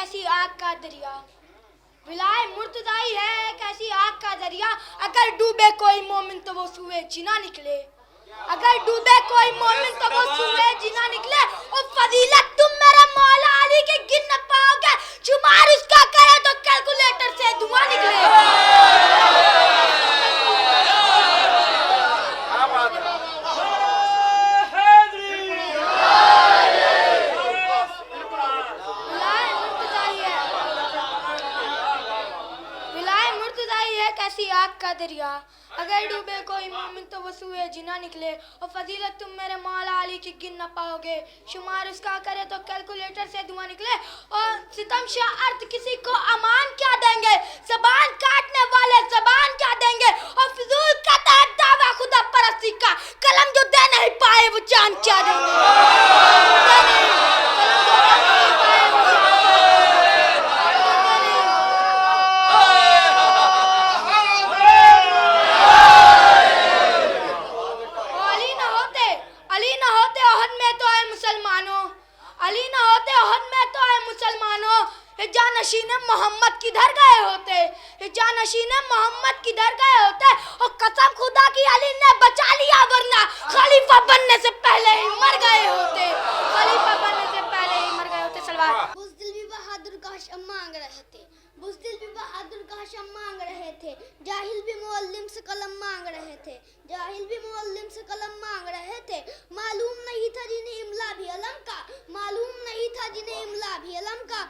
कैसी आग का दरिया, विलाए मुर्तदाई है एक ऐसी आग का दरिया। अगर डूबे कोई मोमिन तो वो सूए जीना निकले, अगर डूबे कोई मोमिन तो वो सूए जीना निकले। और फजीलत तुम मेरे मौला अली के गिन न पाओगे, शुमार उसका करे तो कैलकुलेटर से धुआं निकले। कैसी आग का दरिया, अगर डूबे कोई मोमिन तो वो सूए जिना निकले। और फजीलत तुम मेरे मौला अली की गिन न पाओगे, शुमार उसका करे तो कैलकुलेटर से धुआं निकले। और सितम शाह अर्थ किसी को अमान क्या देंगे, जबान काटने वाले जबान क्या देंगे। और फिजूल का दावा खुदा परस्ती का, कलम जो दे नहीं पाए वो जान क्या देंगे। अली न होते ओहद में तो है मुसलमानों, ये जानशीने मोहम्मद किधर गए होते, ये जानशीने मोहम्मद किधर गए होते। और कसम खुदा की अली ने बचा लिया, वरना खलीफा बनने से पहले ही मर गए होते, खलीफा बनने से पहले ही मर गए होते। सलवार। बुज़दिल भी बहादुर का शम मांग रहे थे, बुज़दिल भी बहादुर का शम मांग रहे थे। जाहिल भी मुअल्लिम से कलम मांग रहे थे, जाहिल भी मुअल्लिम से कलम मांग रहे थे। मालूम नहीं था जिन्हें इमला भी अलम का, मालूम नहीं था जिन्हें इमला भी अलम का।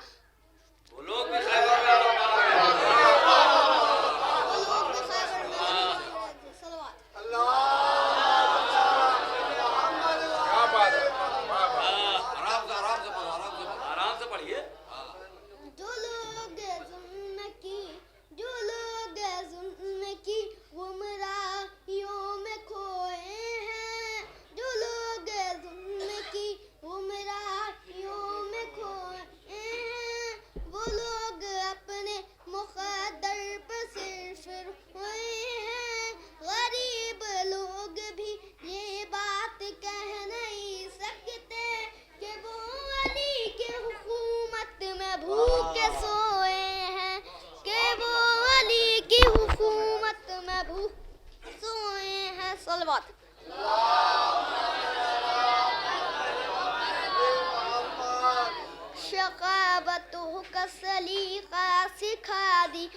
सलीका सिखा दी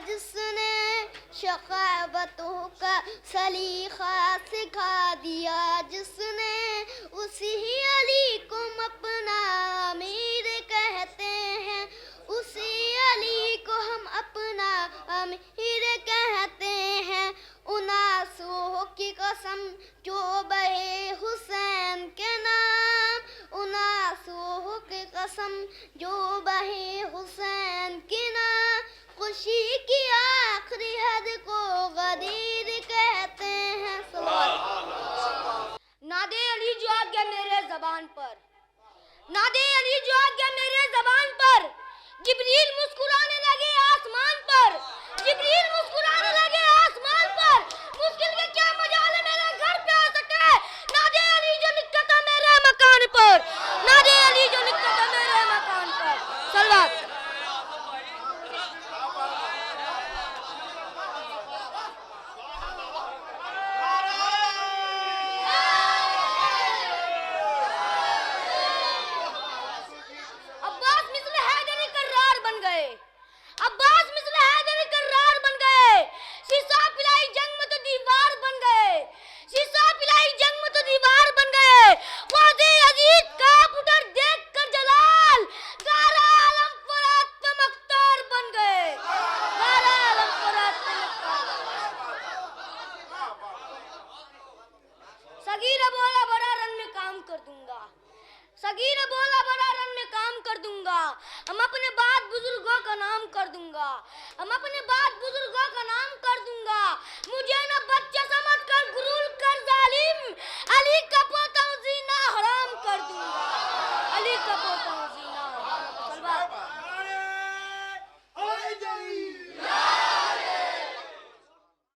जिसने, शकाबतों का सलीका सिखा दिया जिसने। उसी अली को अपना अमीर कहते हैं, उसी अली को हम अपना अमीर कहते हैं। उन आंसुओं की कसम जो बहे हुसैन के नाम, उन आंसुओं की कसम जो बहे हुसैन के नाम। खुशी की आखिरी हद को गदीर कहते हैं। नादे अली जो आ गया मेरे ज़बान पर, नादे अली जो आ गया मेरे ज़बान पर। जिब्रील मुस्कुराने लगे आसमान पर, जिब्रील मुस्कुराने लगे आसमान पर। मुश्किल के क्या मजाल मेरे घर पे आ सके, नादे अली जो लिखा था मेरे मकान पर, नादे अली जो लिखा था मेरे मकान पर। सलवात। अब्बास मिस्ल हैदरी कर्रार बन गए, शीशा पिलाई जंग में तो दीवार बन गए, शीशा पिलाई जंग में तो दीवार बन गए। वादे अजीत कांप उठा देख कर जलाल, गारा आलम फरात पे मख्तार बन गए, गारा आलम फरात पे मख्तार। सगीरा बोला बड़ा रन में काम कर दूंगा, सगीरा बोला बड़ा रन में काम कर दूंगा। हम अपने बाद बुजुर्गों का नाम कर दूंगा, हम अपने बाद बुजुर्गों का नाम कर दूंगा। मुझे ना बच्चा